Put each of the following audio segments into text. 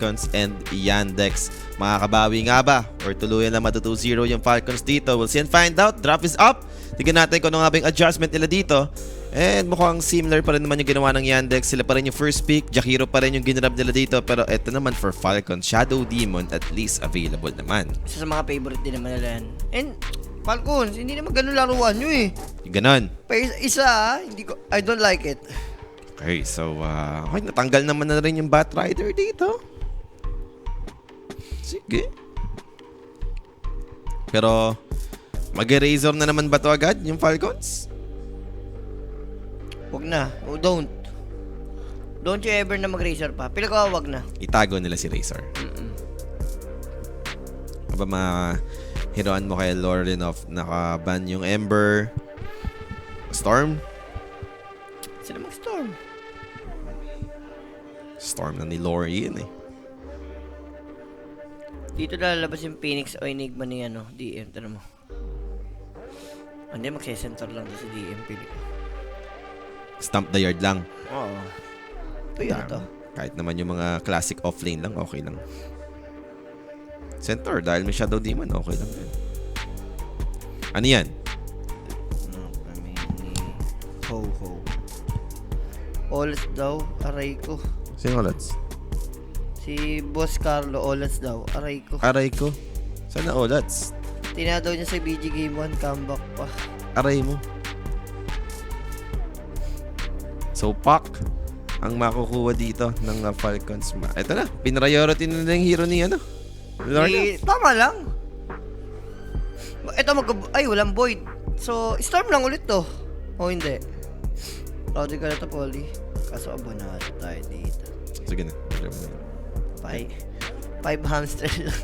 Falcons and Yandex. Makakabawi nga ba? Or tuluyan na matu-2-0 yung Falcons dito? We'll see and find out. Draft is up. Tignan natin kung ano nga ba yung adjustment nila dito. And mukhang similar pa rin naman yung ginawa ng Yandex. Sila pa rin yung first pick. Jakiro pa rin yung ginrab nila dito. Pero eto naman for Falcons, Shadow Demon at least available naman. Isa sa mga favorite din naman nila yan. And Falcons, hindi naman ganun laruan nyo eh. Ganon. Pa isa, I don't like it. Okay, so okay, natanggal naman na rin yung Batrider dito. Sige. Pero mag-eraser na naman ba to agad yung Falcons? Wag na. Oh, don't you ever na mag-racer pa. Pila ko, wag na. Itago nila si Razor. Aba hiroan mo kay Lauren of nakaban yung Ember. Storm? Sila mag-storm. Storm na ni Lori yun eh. Dito lalabas yung Phoenix o Enigma ni DM. Tara mo. Hindi, magse-center lang to si DM. Pili ko. Stamp the yard lang. Oo. Ito yata. Kahit naman yung mga classic offlane lang, okay lang. Center, dahil may Shadow Demon, okay lang din. Ano yan? Ho. Olas daw, aray ko. Sino Olats? Si Boss Carlo, Olas daw, aray ko. Aray ko. Sana Olats? Tinadaw niya sa BG Game 1, comeback pa. Aray mo. So, Pak ang makukuha dito ng Falcons. Ito na, pinriority na yung hero ni Lorna. Tama lang. Ito ay, walang void. So, storm lang ulit to. O hindi. Rowdy ka na to, Polly. Kaso abonado tayo dito. Sige na. 5 hamster lang.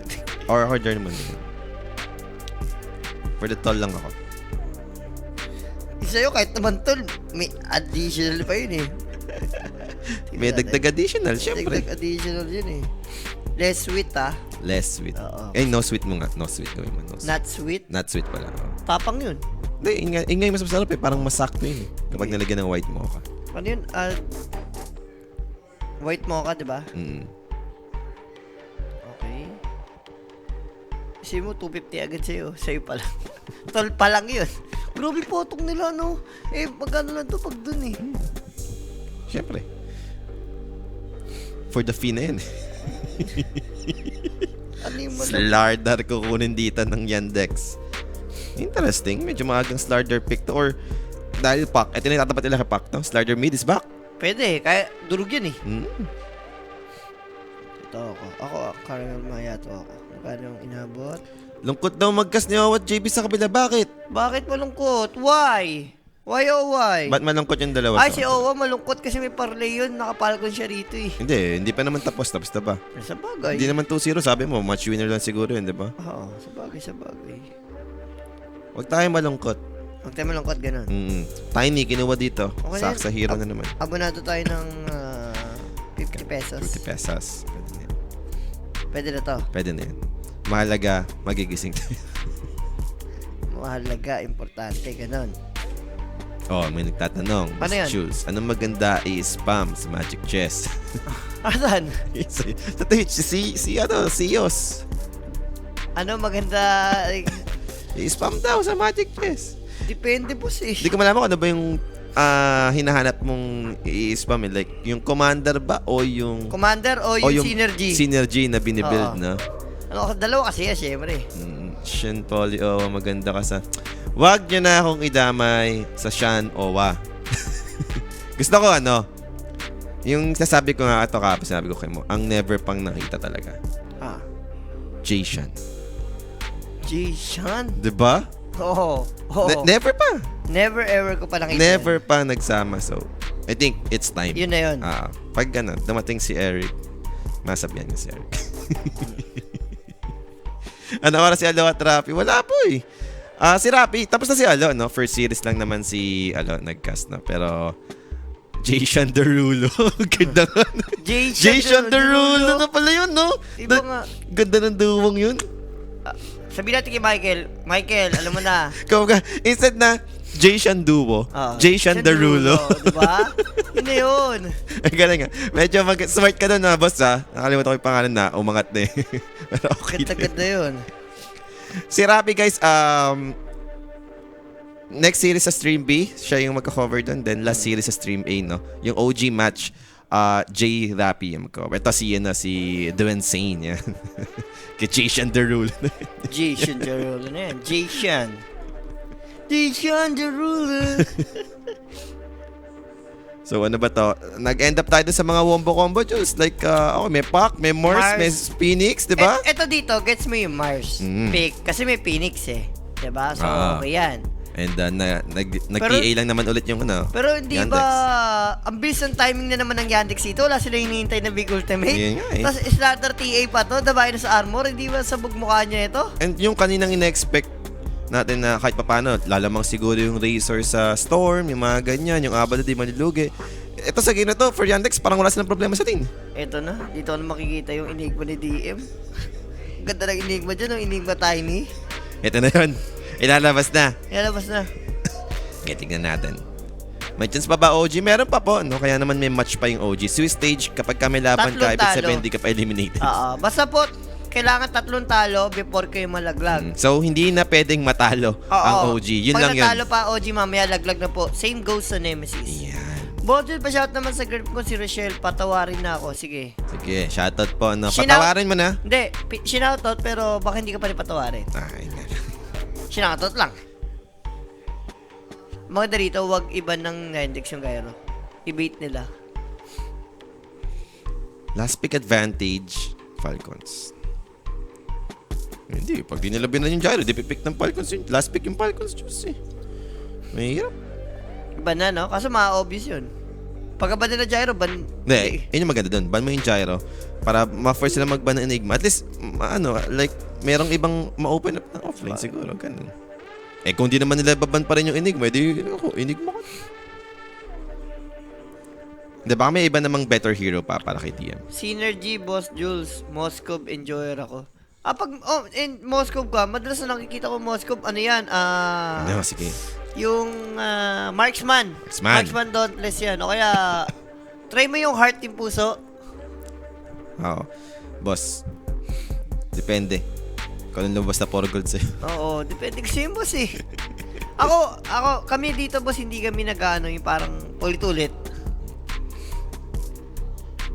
Or journey mo. For the toll lang ako. Sa'yo, kahit naman tol, may additional pa yun eh. May dagdag additional, syempre. Dagdag additional yun eh. Less sweet Less sweet. Oo. No sweet mo nga. No sweet gawin mo. No sweet. Not sweet? Not sweet pala. Tapang yun. Hindi, ingay mas masarap eh. Parang masakto yun eh. Kapag nalagyan ng white mocha. Ano yun? White mocha, diba? Okay. Kasi mo, 250 agad sa'yo. Sa'yo pa lang. Tol pa lang yun. Grabe potong nila, no? Magkano lang to pag dun eh. Syempre. For the fee na yan. Ano yung Slardar kukunin dito ng Yandex. Interesting. Medyo maagang Slardar pick to. Or dahil Pak, ito na itatapat nila kay Pak to. Slardar mid is back. Pwede, kaya durug yan eh. Ito ako, caramel mayato ako. Magkano yung inabot? Lungkot daw magkas ni Owat JB sa kabila. Bakit? Bakit malungkot? Why? Why oh why? Ba't malungkot yung dalawa? Ay, si Owa malungkot kasi may parlay yun. Nakapalkon siya rito eh. Hindi pa naman tapos. Tapos na ba? Sa bagay. Hindi naman 2-0. Sabi mo, match winner lang siguro yun, di ba? Oo, sa bagay. Huwag tayo malungkot. Huwag tayo malungkot, ganun. Tiny, kinuha dito. Okay Sa hero na naman. Abonado tayo ng 50 pesos. 50 pesos. Pwede na yan. Pwede na to. Pwede na yan. Mahalaga, magigising tayo. Mahalaga, importante, ganun. Oh, may nagtatanong. Ano yan? Choose. Anong maganda i-spam sa Magic Chess? Asan? Sa Twitch, si Yos. Ano maganda? I-spam daw sa Magic Chess. Depende po eh. Hindi ko malaman kung ano ba yung hinahanap mong i-spam. Like, yung commander ba o yung... Commander o yung synergy? Synergy na binibuild, no? Ano, dalawa kasi yan, syempre. Shen Poly Owa, maganda ka sa... Wag nyo na akong idamay sa Shan Owa. Gusto ko yung sasabi ko nga ito kapag sinabi ko kay mo, ang never pang nakita talaga. Jay-Shan. Jay-Shan? Diba? Oo. Never pa. Never ever ko pa nakita. Never pa nagsama. So, I think it's time. Yun na yun. Pag dumating si Eric, masabihan niya si Eric. Ano oras si Alo at Rapi? Wala po eh. Si Rapi, tapos na si Alo, no? First series lang naman si Alo nag-cast, no? Pero Jay-Shan Derulo. Ganda nga. Jay-Shan Derulo na pala yun, no? Iba nga. Ganda ng duwang yun. Sabihin natin kay Michael, alam mo na. Kumbaga, instead na Jason Duo, Jason Derulo. Diba? Yun na yun. Ang galing nga. Medyo smart ka doon na, boss ha. Nakalimutan ko yung pangalan na, umangat na eh. Pero okay. Ganda yun. Si Rappi guys, next series sa Stream B, siya yung magka-cover doon. Then last series sa Stream A, no? Yung OG match, J. Rappi yung magka-cover. Ito si Dwayne Sane, yan. Kay Jason Derulo. Jason Derulo na yan. Jason Derulo. So ano ba to? Nag-end up tayo sa mga wombo combo juice. Like, may Pac, may Mars, may Phoenix, di ba? Ito dito, gets mo yung Mars pick. Kasi may Phoenix eh. Diba? So, okay yan. And nag-EA lang naman ulit yung ano. Pero hindi Yandex. ba, ang bilis ng timing na naman ng Yandex dito. Wala sila hinihintay na big ultimate. Yan nga eh. Tapos Slaughter TA pa to, dabayin na sa armor. Hindi ba sabog mukha niya ito? And yung kaninang ina-expect natin na kahit papano, lalamang siguro yung Razor sa Storm, yung mga ganyan, yung Abada di Manilugi. Ito sa game na to, for Yandex, parang wala silang problema sa team. Ito na, dito na makikita yung Enigma ni DM. Ganda ng Enigma dyan, yung Enigma Tiny. Ito na yun. Ilalabas na. Ilalabas na. Okay, tignan natin. May chance pa ba OG? Meron pa po, no? Kaya naman may match pa yung OG. Swiss stage, kapag kami laban ka, ibig sabihin hindi ka pa eliminated. Basta po, kailangan 3 talo before kayo malaglag. So, hindi na pwedeng matalo ang OG. Yun Pag lang yun. Pag natalo pa OG, mamaya laglag na po. Same goes sa Nemesis. Yan. Bodil, pa-shout naman sa group ko si Rochelle. Patawarin na ako. Sige. Sige, shoutout po. No? Patawarin mo na. Hindi, sinoutout pero baka hindi ka pa rin patawarin. Ay, nga. Sinoutout lang. Mga darito, wag iba ng Yandex yung gyro. I-bait nila. Last pick advantage, Falcons. Hindi, pag di nila binan yung gyro, di pipick ng Falcons yun. Last pick yung Falcons, Diyos eh. Mahirap. Iba na, no? Kaso ma-obvious yun. Pagka ban nila gyro, ban... Hindi, yun yung maganda dun. Ban mo yung gyro para ma-force sila mag-ban ng Enigma. At least, like, merong ibang ma-open up ng offline siguro. Ganun. Eh, kung di naman nila baban pa rin yung Enigma, di ako, Enigma ko. Di ba may iba namang better hero pa para kay TM? Synergy, Boss Jules, Moskov, enjoyer ako. In Moskov ka, madalas na nakikita ko Moskov, ano yan, No, sige. yung Marksman. Marksman Dauntless yan. O kaya, try mo yung heart yung puso. Oo. Boss, depende. Kung anong lumabas na 4 gold sa'yo. Oo, depende kasi yung boss eh. Kami dito boss, hindi kami nag-ano yung parang ulit-ulit.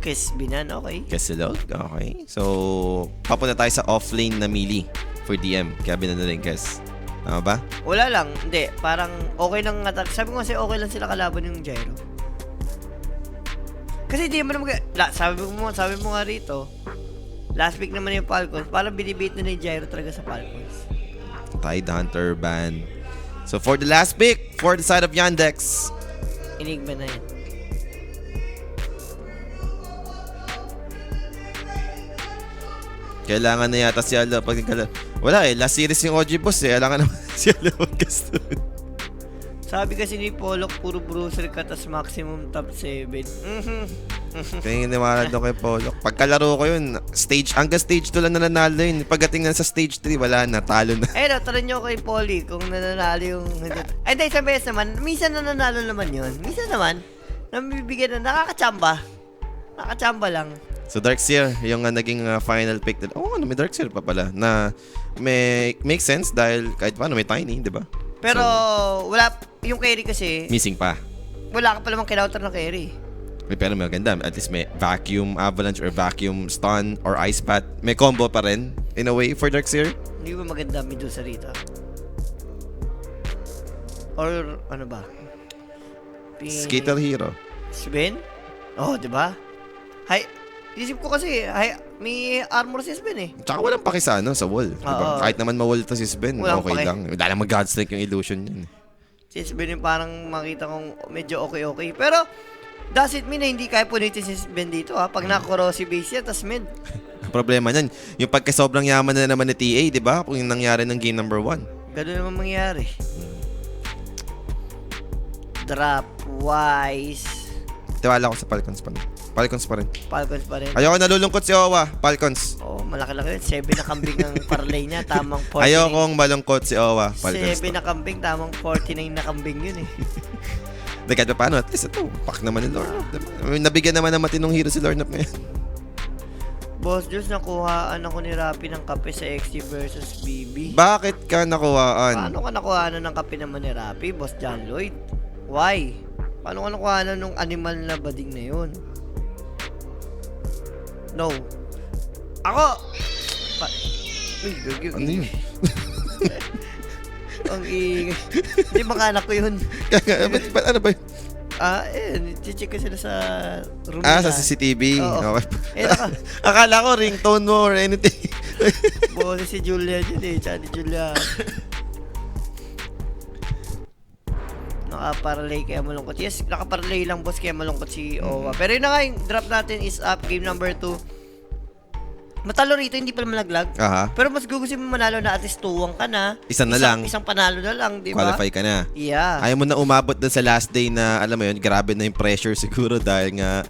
Kiss binan, okay. Kesselot, okay. So, papunta tayo sa offlane na melee for DM. Kaya binanala yung Kes. Tama ba? Wala lang, hindi. Parang okay lang attack. Sabi ko kasi okay lang sila kalaban yung gyro. Kasi di mo naman, sabi mo nga rito, last pick naman yung Falcons, parang binibait na yung gyro talaga sa Falcons. Tide Hunter ban. So, for the last pick, for the side of Yandex, Enigma na yan. kailangan na yata si Alo pag wala eh, last series yung OG boss eh. Kailangan naman si Alo mag-cast doon. Sabi kasi ni Pollock, puro bruiser ka, tas maximum top 7. Kaya yung niwala doon kay Pollock. Pagkalaro ko yun, hanggang stage 2 lang nananalo yun. Pagdating na sa stage 3, wala na, talo na. Ayun, tara nyo kay Polly kung nananalo yung... Ay, hindi, sa best naman, minsan nananalo naman yun. Minsan naman, nabibigyan na, nakakachamba. Nakachamba lang. So Darkseer, yung naging final pick nila. May Darkseer pa pala na make sense dahil kahit paano may Tiny, di ba? Pero wala, yung carry kasi, Missing pa. wala ka pa namang kinouter na carry. Pero maganda, at least may vacuum avalanche or vacuum stun or ice path. May combo pa rin in a way for Darkseer. Hindi ba maganda Medusa rito? Or ano ba? Skater hero. Sven? Oh, di ba? Isip ko kasi, may armor si Sven eh. Tsaka walang paki sa wall. Diba? Kahit naman mawall to si Sven, Walang okay paki. lang. Wala namang Godstrike yung illusion yun. Si Sven yung parang makita kong medyo okay. Pero, does it mean na hindi kaya punitin si Sven dito ha? Pag nakakuro si base yan, tas mid. Ang problema niyan, yung pagka sobrang yaman na naman ni TA, di ba? Kung yung nangyari ng game number 1. Ganun naman mangyari. Drop wise. Tiwala ko sa Falcons pa. Falcons pa rin. Falcons pa rin. Ayoko nalulungkot si Owa. Falcons. Oo, malaki-laki yun. 7 na kambing ang parlay niya. Tamang 49. Ayokong malungkot si Owa. Falcons 7 na kambing, tamang 49 na kambing yun eh. Di kahit pa paano, at least ito, pak naman ni Lornop. Nabigyan naman ng matinong hero si Lornop ngayon. Boss Jules, nakuhaan ako ni Rapi ng kape sa XC versus BB. Bakit ka nakuhaan? Paano ka nakuhaan ng kape naman ni Rapi, Boss John Lloyd? Why? Paano ka nakuhaan ng animal na bading na yun? No. Ako! Uy, gagyo. Ano yun? Ang ingay. Hindi, mga anak ko yun. Ano ba yun? Chichik ko sila sa room Sa nila. CCTV. Oo. Okay. Akala ko ringtone mo or anything. Boses si Julia dyan eh. Tsaka ni Julia. Nakaparallay kaya malungkot. Yes, nakaparallay lang boss kaya malungkot si Owa. Pero yun na nga yung drop natin is up. Game number 2. Matalo rito, hindi pa naman naglag. Aha. Pero mas gugusin mo manalo na at least 2-1 ka na. Isa na lang. Isang panalo na lang, di ba? Qualify ka na. Yeah. Ayaw mo na umabot doon sa last day na, alam mo yun, grabe na yung pressure siguro dahil nga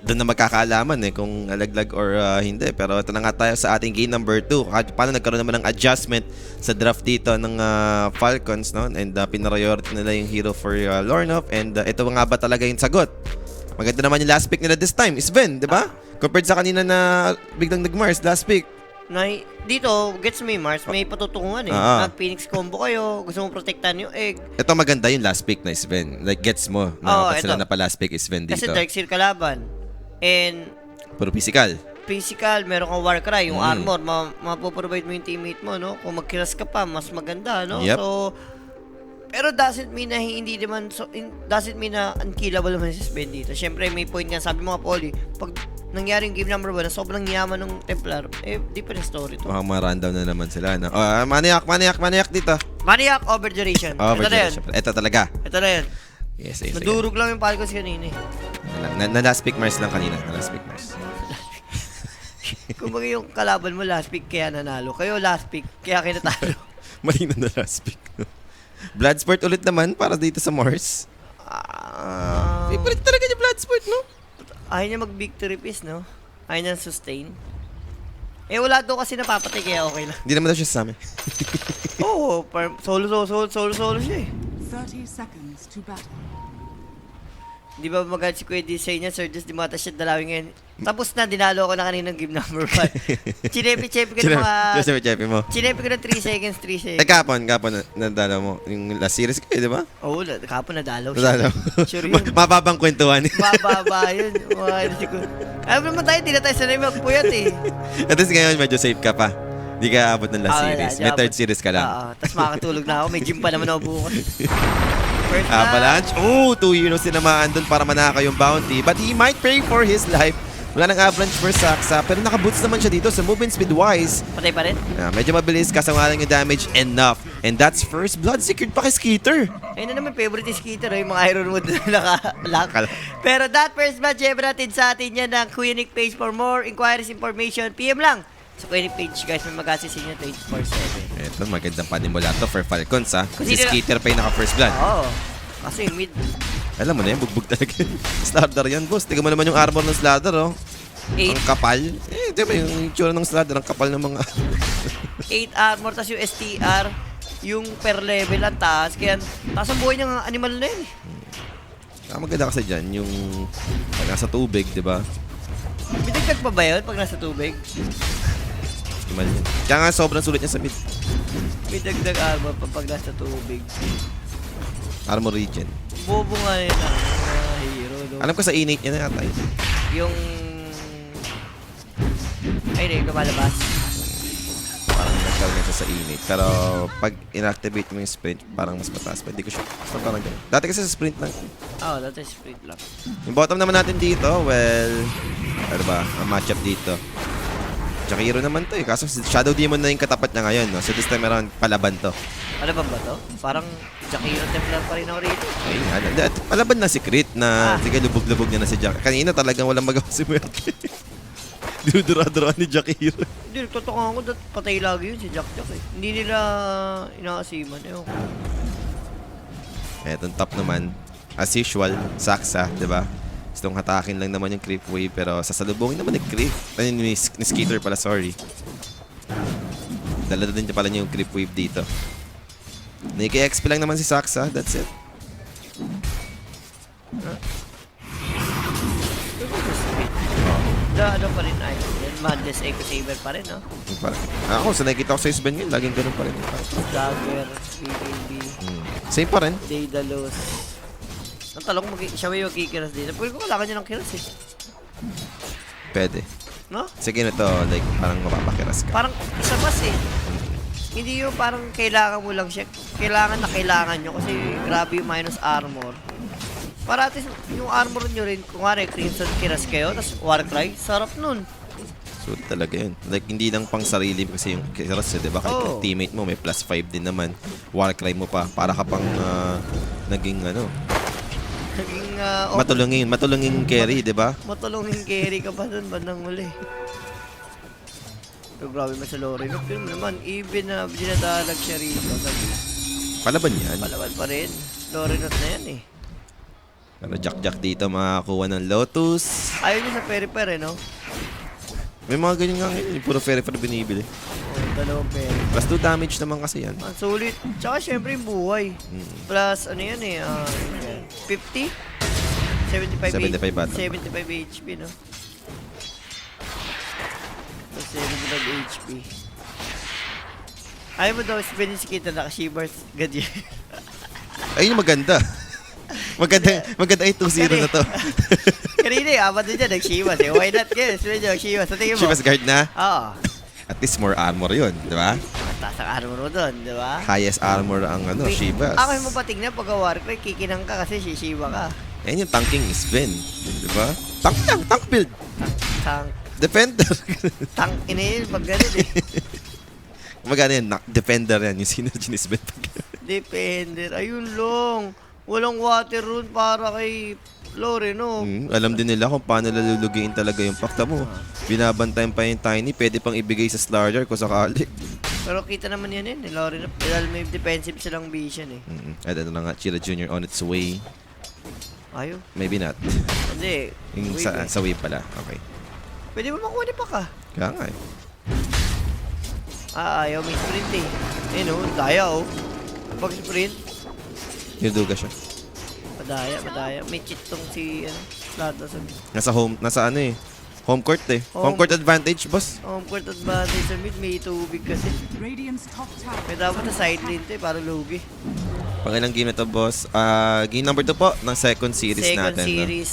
doon na magkakaalaman kung alaglag or hindi. Pero ito na nga tayo sa ating game number 2. Kahit paano nagkaroon naman ng adjustment sa draft dito ng Falcons, no? And pinariority nila yung hero for Lornov. And ito nga ba talaga yung sagot? Maganda naman yung last pick nila this time, Sven, di ba? Compared sa kanina na biglang nag-Mars, last pick. Dito, gets me Mars, may patutunguhan eh. Mag-Phoenix combo kayo, gusto mo protektahan yung egg. Ito maganda yung last pick na Sven. Like, gets mo na sila na pa last pick is Sven dito. Kasi Dark Seer kalaban. And puro physical. Meron kang Warcry, yung armor, mapoprovide mo yung teammate mo, no? Kung mag-kills ka pa, mas maganda, no? Yep. So, pero doesn't mean na hindi naman, doesn't mean na unkillable naman si Sven dito. Siyempre, may point nga, sabi mga Poly, pag nangyari yung game number 1 na sobrang yaman ng Templar, different story to. Mukhang ma-rundown na naman sila, no? Maniac dito. Maniac over duration. Ito na yun. Ito talaga. Ito na yun. Yes. Nadurog lang yung Falcons kanina eh. Na last pick Mars lang kanina. Na last pick Mars. Kung bagay yung kalaban mo last pick kaya nanalo. Kayo last pick kaya kinatalo. Mali na last pick. Bloodsport ulit naman para dito sa Mars. Favorite talaga yung Bloodsport, no? Ayaw niya mag-victory piece, no? Ayaw niya sustain. Wala daw kasi napapatay kaya okay lang. Hindi naman daw siya sasama. Oo, solo siya eh. 30 seconds to battle. Di ba maganda si Kuya Disay niya, Sir Just di mata siya dalawin ngayon. Tapos na, dinalo ako na kaninang game number 5. Chinepi-chepi ko ng mga... Chepi mo. Chinepi ko ng 3 seconds. Kapon nadalo mo. Yung last series kayo, di ba? Oo, kapon nadalaw siya. Nadalo. Sure yun. Mababang kwentuhan. Mababa yun. Alam naman tayo, di na tayo sanay magpuyat eh. At least ngayon, medyo safe ka pa. Di ka abot ng last series. May third series ka lang. Tapos makakatulog na ako. May gym pa naman ako bukas. First Avalanche. 2 heroes tinamaan doon para manaka yung bounty. But he might pray for his life. Wala nang Avalanche for Saksa. Pero nakaboots naman siya dito sa movement speed wise. Patay pa rin? Medyo mabilis kasi wala yung damage enough. And that's first blood secured pa kay Skeeter. Ayun na naman, favorite ni Skeeter. Yung mga Iron Wood na naka-lock. Pero that first blood, syempre natin sa atin yan ng Kuya Nick page. For more inquiries, information, PM lang. Sa Kuya Nick page, guys, may mag-assist inyo 24/7. Ito, magandang panimula to for Falcons, ha? Si Kasi Skeeter pa yung naka-first blood. Oo. Kasi yung mid. Alam mo na yan, bugbog talaga. Slardar yan, boss. Tingnan mo naman yung armor ng Slardar, oh. 8 Ang kapal. Di ba yung tsura ng Slardar, ang kapal ng mga... 8 armor, tas yung STR, yung per level ang taas. Kaya taas ang buhay niyang animal na yun. Maganda kasi dyan, yung pag nasa tubig, di ba? May dagdag pa ba yun pag nasa tubig? Imal yun. Kaya nga sobrang sulit niya sa mid. May dagdag armor pa pag nasa tubig. Armor regen. Bobo nga yun ang mga hero. No? Alam ko sa innate niya na yata yun. Yung... Ay, hindi, lumalabas. Parang nagkaroon niya sa innate. Pero pag inactivate mo yung sprint, parang mas mataas pa. Hindi ko sure. Basta parang ganun. Dati kasi sa sprint lang. Oo, dati sprint lang. Yung bottom naman natin dito, well... Ano ba? Ang matchup dito. Jakiro naman to eh. Kaso Shadow Demon na yung katapat niya ngayon, no? So this time around, palaban to. Palaban ba to? Parang Jakiro Templar pa rin ako rito. Ayun nga. Palaban na si Crit na sige, lubog-lubog niya na si Jack. Kanina talagang walang magawa si Muerte. Dinudura-dura ni Jakiro. Hindi, nagtotoka ako. Patay lagi yun si Jack eh. Hindi nila inaasiman. Ewan ko. Etong top naman, as usual, Saksa, di ba? Gustong hatakin lang naman yung creep wave pero sasalubungin naman ni creep. Ay, ni Skitter pala, sorry. Dala din niya pala niya yung creep wave dito. Niki-XP lang naman si Saksa, that's it. Ano pa rin ay, Madness Echo Saber pa rin, no? Yung ako, sa nakikita ko sa Sven yun, laging ganun pa rin. Dagger, BKB, Same pa rin. Daedalus. Ang talong, siya may magkikiras dito. Pwede ko kailangan niya ng kiras eh. Pwede. No? Sige na to, like, parang mapapakiras ka. Parang isa mas eh. Hindi yung parang kailangan mo lang siya. Kailangan na kailangan nyo kasi grabe yung minus armor. Para at least yung armor nyo rin, kung nga Crimson Kiras kayo, tapos Warcry, sarap nun. So talaga yun. Like, hindi lang pang sarili kasi yung Kiras, di ba? Kahit Oo. yung teammate mo, may plus 5 din naman. Warcry mo pa. Para ka pang naging, Naging, matulungin carry, di ba? matulungin carry ka pa dun, bandang muli. Pero grabe man sa Lore. Pero naman, even na dinadalag siya rito, Palaban yan. palaban pa rin. Lore not na yan eh. Pero Jack dito makakuha ng Lotus. Ayaw niya sa peri-peri, no? May mga ganyan nga ngayon. Yung puro Fairy binibili. Dalawang peri. Plus 2 damage naman kasi yan. Ang sulit. Tsaka syempre yung buhay. Plus, ano yan eh, 50? 75 75 bata. 75 HP, no? Plus 75 HP. Ayaw mo daw, spinning si Kita naka-shivers. Gadget. Ayun yung maganda. maganda ay 2-0 na to. Kanina eh, apat din dyan, nag-shivas eh. Why not kayo? Spinning nyo, nag-shivas. Sa tingin mo? Chivas guard na. Oo. At least more armor yun, di ba? Mataas ang armor mo doon, di ba? Highest armor ang Chivas. Ako mo pa tingnan pag Warcry, kikinang ka kasi shishiba ka. Ayan yung tanking is Ben. Di ba? Tank build. Tank, Defender. tank ina yun pag ganun eh. Magana yan, defender yan. Yung synergy ni Sven. Defender, ayun long. Walang water rune para kay Lore, no? Alam din nila kung paano lalulugiin talaga yung pakta mo. Binabantayan pa yung Tiny, pwede pang ibigay sa Slarger kung sakali. Pero kita naman yan eh, Lore na. Dahil may defensive silang vision eh. At ito na nga, Chira Jr. on its way. Ayaw. Maybe not. Hindi. Yung Wait, eh. sa wave pala. Okay. Pwede mo makuha ni Paka. Kaya nga eh. Ayaw may sprint eh. Eh no, daya oh. Pag sprint, Niluga siya. madaya. May cheat tong si, Lado sa Nasa ano eh. Home court eh. Home court advantage, boss. home court advantage sa mid, may tubig kasi. Radiant's top tower. May dapat na side lane to eh, para lugi. Pangilang game na to, boss. Game number 2 po ng second series Second natin. series.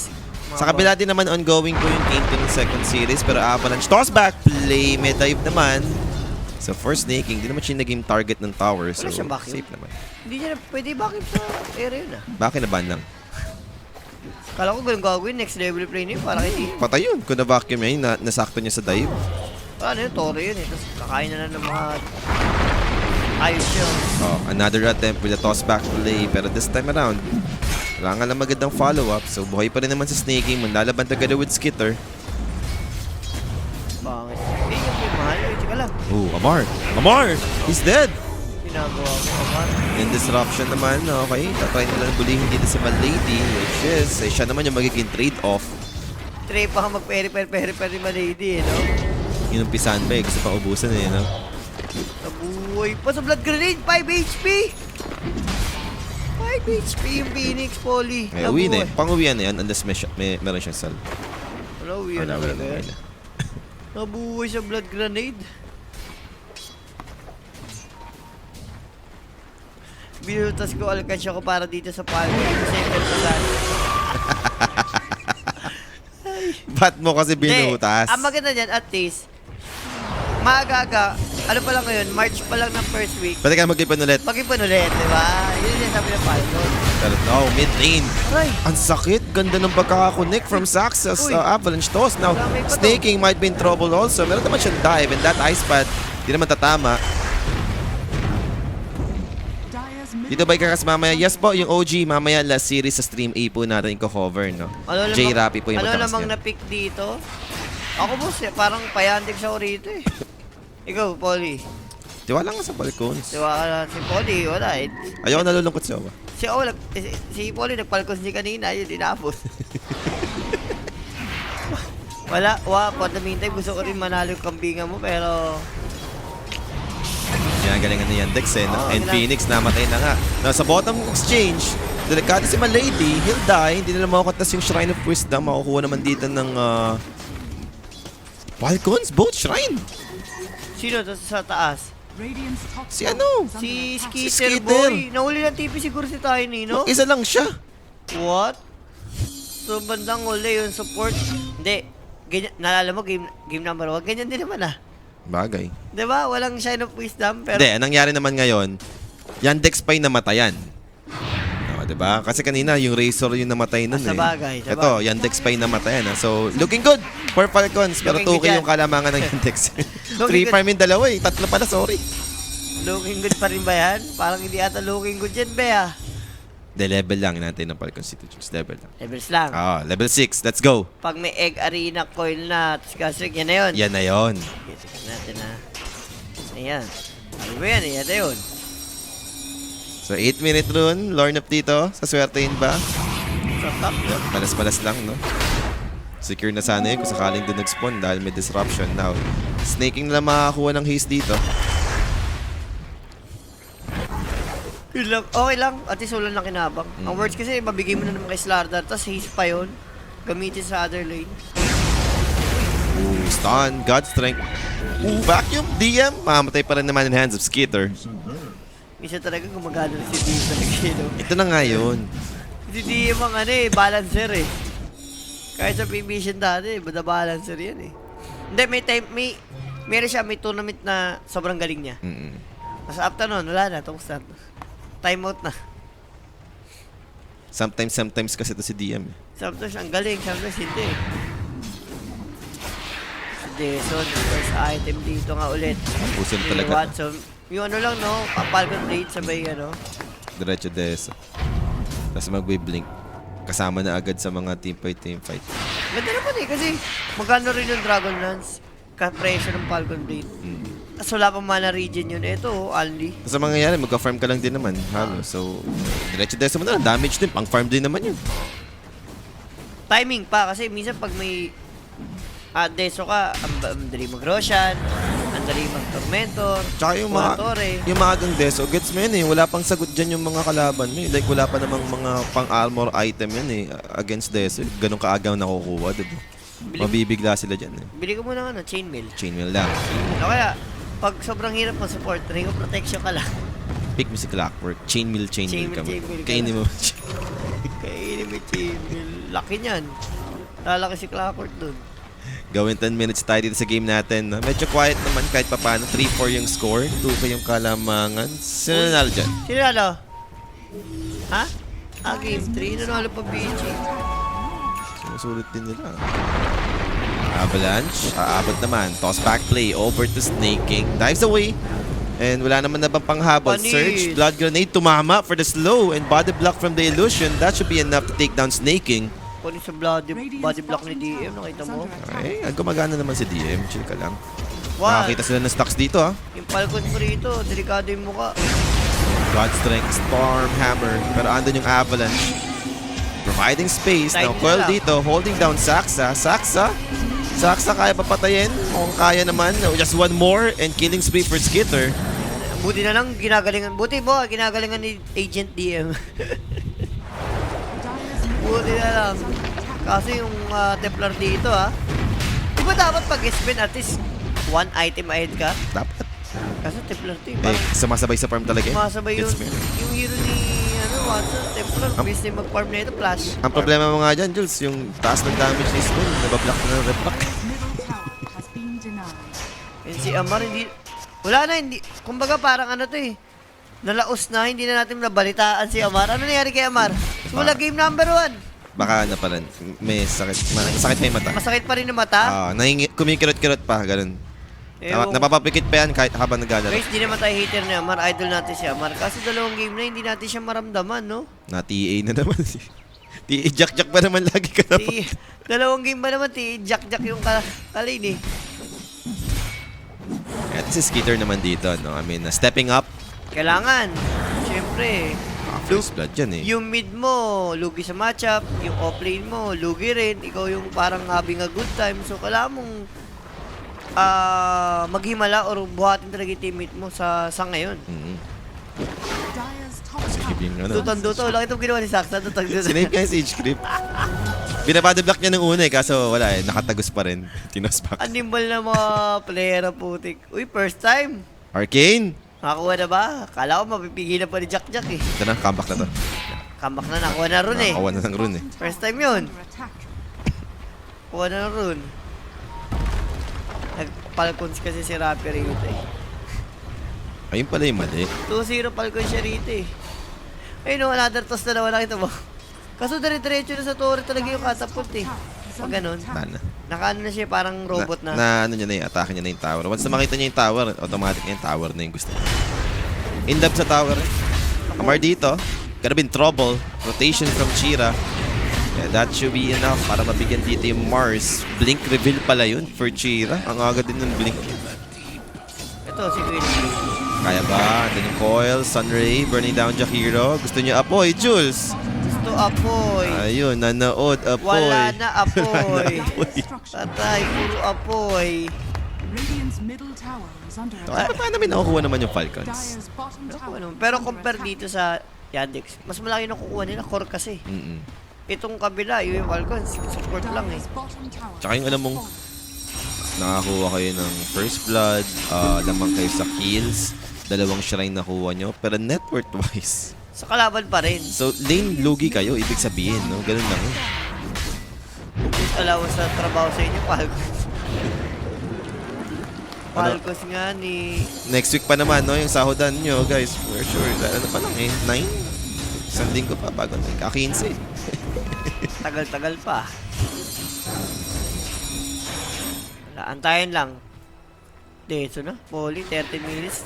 Sa kabila din naman ongoing po yung game 2 ng second series pero Avalanche toss back play mid dive naman. So for snaking, di naman siya naging target ng tower so Wala siyang vacuum. safe naman. Hindi niya na pwede bakit sa area yun Bakit na ban lang? Kala ko ganun gagawin, next level play niyo para kay team. Patay yun. Kung na-vacuum yun, nasakto niya sa dive. Ano yun, Toro yun eh. Tapos kakain na ng mga ayos yun. Oh, another attempt with a toss back play pero this time around, wala nga lang magandang follow-up so buhay pa rin naman sa snaking. Manlalaban together with Skitter. Pangit. Eh, yung mahal. Eh, tsaka lang. Ooh, Amar! He's dead! Ginagawa ko, Amar. In disruption naman, okay. Tatry nila bulihin dito si Malady, which is, siya naman yung magiging trade-off. Try pa ka mag-peri-peri malady eh, no? Inumpisahan pa eh, gusto pa ubusan eh, no? Nabuhay pa sa blood grenade, 5 HP! 5 HP yung Phoenix, Poly. Ay, uwi na eh. Pang-uwian na yan unless meron siyang sal. Wala, uwi na Wala, talaga uwi yan. na. Nabuhay sa blood grenade. Binutas ko, alkansya ko para dito sa palmo. Second pa saan. Ba't mo kasi binutas? Ang maganda dyan, at least, maaga-aga, ano pa lang ngayon, March pa lang ng first week, Pwede ka mag-ipon ulit. mag-ipon ulit, di ba? Yun yung sabi ng palmo. Pero no, mid lane. Aray! Ang sakit. Ganda ng pagkakakonect from Saxas Uy. Avalanche toss. Now, Dami pa to. snaking might be in trouble also. Meron naman siyang dive and that ice pad, di naman tatama. Dire's middle Dito ba ikakas mamaya? Yes po, yung OG mamaya last series sa stream A po natin ko-cover, no? Ano J. Rapi po yung ano magkakas namang niyan. na-pick dito? Ako boss, parang payandig sa rito eh. Ikaw, Polly. Tiwala nga sa balcons. Diba ka na si Polly, wala eh. Ayaw nalulungkot siya ba? Si Polly nagpalkos niya kanina, yun, inabot. Wala, for the meantime, gusto ko rin manalo yung kambingan mo, pero... Ginagalingan ni Yandex eh, no? Oo, And ginag- Phoenix namatay na nga. Now, sa bottom exchange, delikado si Malady, he'll die. Hindi nila makukontas yung Shrine of Wisdom. Makukuha naman dito ng Falcons, both Shrine. Sino to sa taas? Radiant's top Si tower ano? is under Si attack. Skitter, Skitter. boy. Nahuli ng TP siguro si Tiny, no? Isa lang siya. What? So, bandang huli yung support. Hindi. Ganyan, naalala mo, game number 1, ganyan din naman ah. Bagay. Diba? Walang Shine of Wisdom, pero... Hindi, ang nangyari naman ngayon, Yandex pa yung namatayan. No, diba? Kasi kanina, yung Razor yung namatay nun Sa bagay, sa Ito, Yandex pa yung namatayan. So, looking good for Falcons. Pero Looking good tuki yan. yung kalamangan ng Yandex. Looking 3 good. farm yung dalawa eh. 3 pala, sorry. Looking good pa rin ba yan? Parang hindi ata looking good yan, Bea. De level lang natin ng Falcons Institutions. Level lang. Levels lang. Level 6. Let's go. Pag may egg arena coil na, tapos gasrig, yan na yun. Yan na yon. Tignan natin na. Ayan. Ano ba yan? Ayan na yun. So, 8-minute rune. Lorn up dito. Sa swertein ba? Sa top. Palas-palas lang, no? Secure na sana yun kung sakaling doon nag-spawn dahil may disruption. Now, snaking na lang makakuha ng haste dito. Yun lang. Okay lang. At least wala lang kinabang. Ang words kasi, mabigay mo na naman kay Slardar, tapos haste pa yun. Gamitin sa other lane. Ooh, stun, God strength. Ooh, vacuum, DM. Mamatay pa rin naman in hands of Skitter. Minsan talaga gumagana na si DM talaga yun. Ito na nga yun. Si DM ang ano eh, balancer eh. Kahit sa P-Mission dati, bada balancer yan eh. Hindi, meron siya, may tournament na sobrang galing niya. Mm-mm. Tapos after nun, wala na, tapos na. Time out na. Sometimes kasi ito si DM. Sometimes ang galing, sometimes hindi. Si Deson, yung first item dito nga ulit. Pusin Si talaga. Watson, yung ano lang no, Falcon Blade sabay ano. Diretso deso. Tapos mag-blink. Kasama na agad sa mga team fight. Ganda naman eh, kasi magkano rin yung Dragon Lance, ka-pressure ng Falcon Blade. Tapos wala pang mana region yun. Ito, only. Sa mangyayari, magka-farm ka lang din naman. Halo. So, diretso deso mo na lang. Damage din. Pang-farm din naman yun. Timing pa, kasi minsan pag may deso ka, ang dali mag-Roshan, ang dali mag-Tormentor, Tsaka yung Torre. maagang deso, gets mo yun eh. Wala pang sagot dyan yung mga kalaban mo eh. Like, wala pa namang mga pang-armor item yun eh. Against deso. Ganun kaagang nakukuha, diba? Mabibigla sila dyan eh. Bili ko muna ano, Chainmail. Chainmail lang. O kaya, pag sobrang hirap mag-support, ring of protection ka lang. Pick mo si Clockwork. Chainmail Chainmail kami. ka Kainin lang. mo. Kainin mo Chainmail. Laki niyan. Lalaki si Clockwork dun. Gawin 10 minutes tayo dito sa game natin. Medyo quiet naman kahit papano. 3-4 yung score. 2 yung kalamangan. Sino nanalo dyan? Sino nalo? Ha? Game 3. Nanalo pa BG. Sinusulit din nila. Avalanche. Aabot naman. Toss back play. Over to Snake King. Dives away. And wala naman na bang panghabol. Panis. Surge. Blood Grenade. Tumama for the slow. And body block from the Illusion. That should be enough to take down Snake King. Kunin sa body block ni DM. Nakita mo? Ay, gumagana naman si DM. Chill ka lang. Wow. Nakakita sila ng stocks dito ha. Yung Falcon mo rito. Delikado yung mukha. God Strength, Storm, Hammer. Pero andun yung Avalanche. Providing space. Now, Tiny Coil lang. dito, holding down Saxa. Saxa kaya papatayin. Mukhang kaya naman. Just one more and killing spree for Skitter. Buti na lang ginagalingan. Buti mo, ginagalingan ni Agent DM. Buti na lang. Kasi yung Templar dito di ba dapat pag-spin at least one item ahead ka? Dapat. Kasi Templar to Sumasabay sa farm talaga. Masabay yun. Gets me. Yung hero ni Watson, Templar, bis na mag-farm na ito, flash. Ang problema mo nga dyan, Jules, yung taas ng damage ni Spoon. Nabablock na ng red back. Middle tower has been denied. Yan si Amar, hindi, wala na, hindi, kumbaga parang ano to nalaos na, hindi na natin nabalitaan si Amar. Ano nangyari kay Amar? Simula game number 1. Baka na pala. May sakit. Masakit may mata. Masakit pa rin ang mata. Kumikirot-kirot pa, ganun. Napapapikit pa yan kahit habang naglalaro. Guys, di naman tayo hater ni Amar. Idol natin si Amar. Kasi dalawang game na, hindi natin siya maramdaman, no? Na-TA na naman. TA jack-jack pa naman lagi ka na. Dalawang game ba naman, jack-jack yung kalin eh. At si Skitter naman dito, no? I mean, stepping up. Kailangan. Siyempre. First blood yan eh. Yung mid mo, lugi sa matchup. Yung offlane mo, lugi rin. Ikaw yung parang having a good time. So, kailangan mong maghimala or buhatin talaga yung teammate mo sa ngayon. Dire's top tower. Yung ano. Duto. Lang itong ginawa ni Saksa. Dutang-duto. Sinape niya yung Sage Creep. Binabadablock niya ng una eh, kaso wala eh. Nakatagos pa rin. Tinospak. Animal na mga player na putik. Uy, first time. Arcane! Nakakuha na ba? Kala ko mapipigil na pa ni Jack Jack eh. Ito na, comeback na to. Comeback na, nakuha na run eh. Nakakuha na ng rune eh. First time yun. Under attack. Kuha na ng run. Nag-Falcons kasi si Rapper rito eh. Ayun pala yung mali. 2-0 Falcons siya rito eh. Ayun o, another toss na naman, nakita mo. Kaso dire-diretso na sa torre talaga yung catapult eh. Pag ganun, Tana. nakaano na siya parang robot na. Ano niya na yung atake niya na yung tower. Once na makita niya yung tower, automatic na yung tower na yung gusto niya. In depth sa tower eh. Kamar dito, gonna be in trouble. Rotation from Chira. Yeah, that should be enough para mabigyan dito yung Mars. Blink reveal pala yun for Chira. Ang aga din ng Blink. Ito, si Queen. Kaya ba? Then yung Coil, Sunray, burning down Jakiro. Gusto niya apoy, Jules. Gusto apoy. Ayun, nanood, apoy. Wala na apoy. Dire structure. Patay, puro apoy. Radiant's middle tower is under So, ay, attack. paano namin nakukuha naman yung Falcons? Dire's bottom tower. Pero is under compare attack. dito sa Yandex, mas malaki na kukuha nila, core kasi. Mm-mm. Itong kabila, yung Falcons, support lang eh. Dire's bottom tower Tsaka yung alam mong- has fallen. Nakakuha kayo ng first blood, lamang kayo sa kills, 2 shrine nakuha nyo, pero net worth wise. Sa kalaban pa rin. So, lane lugi kayo, ibig sabihin, no? Ganun lang. Allowance sa trabaho sa inyo, Falcons. Falcons nga ni... Next week pa naman, no? Yung sahodan nyo, guys, for sure. Ano pa lang eh, 9? Isang linggo pa bago nagka-15. Tagal-tagal pa. Wala, antayin lang. Deso na, Poli, 30 minutes.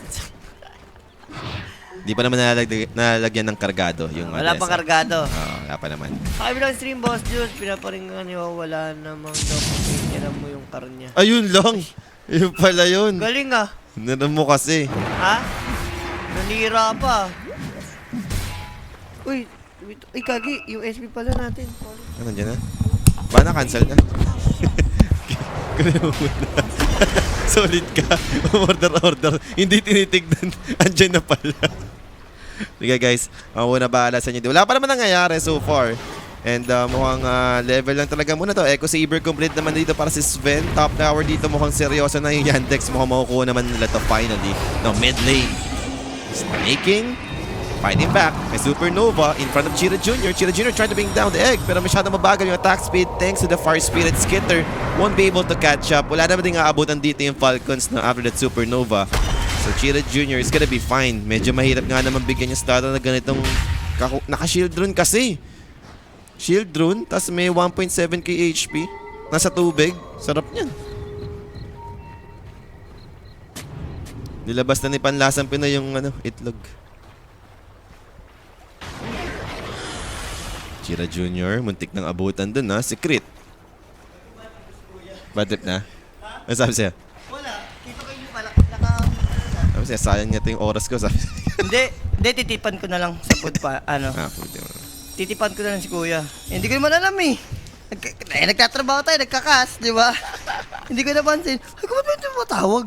Di pa naman nalalagyan ng kargado yung Wala pang Odessa. kargado. Wala pa naman. Sa kabilang stream, Boss Jules, pinaparingan niyo, wala namang document. Yan mo yung car niya. Ayun lang! Yun pala yun. Galing ah. Naran mo kasi. Ha? Nanira pa. Uy, wait, ay kagi, yung SP pala natin. Ano dyan na? Ba na-cancel na? Ganun mo muna. Solid ka. Order. Hindi tinitignan. Andyan na pala. Sige guys, ako na bahala sa inyo. Wala pa naman nangyayari so far. And mukhang level lang talaga muna to. Echo Saber complete naman dito para si Sven. Top tower dito mukhang seryoso na yung Yandex. Mukhang makukuha naman nila to finally. No, mid lane. Snaking. Fighting back. May Supernova in front of Chira Jr. Chira Jr. trying to bring down the egg. Pero masyado mabagal yung attack speed thanks to the Fire Spirit Skitter. Won't be able to catch up. Wala naman din aabutan dito yung Falcons na after that Supernova. So Chira Jr. is gonna be fine. Medyo mahirap nga naman bigyan yung starter na ganitong naka-shield rune kasi. Shield rune, tas may 1.7k HP. Nasa tubig. Sarap niyan. Nilabas na ni Panlasang Pinoy yung itlog. Chira Jr. Muntik ng abutan dun ha. Si Crit. Bad trip na? Ano sabi siya? Wala, dito kayo pala, Sabi siya, sayang niya ito yung oras ko. Sabi siya. Hindi, titipan ko na lang sa food pa, Puti mo. titipan ko na lang si Kuya. Hindi ko naman alam eh. Nagtatrabaho tayo, nagkakas, di ba? Hindi ko napansin. Ay, kung ba't ba ito matawag?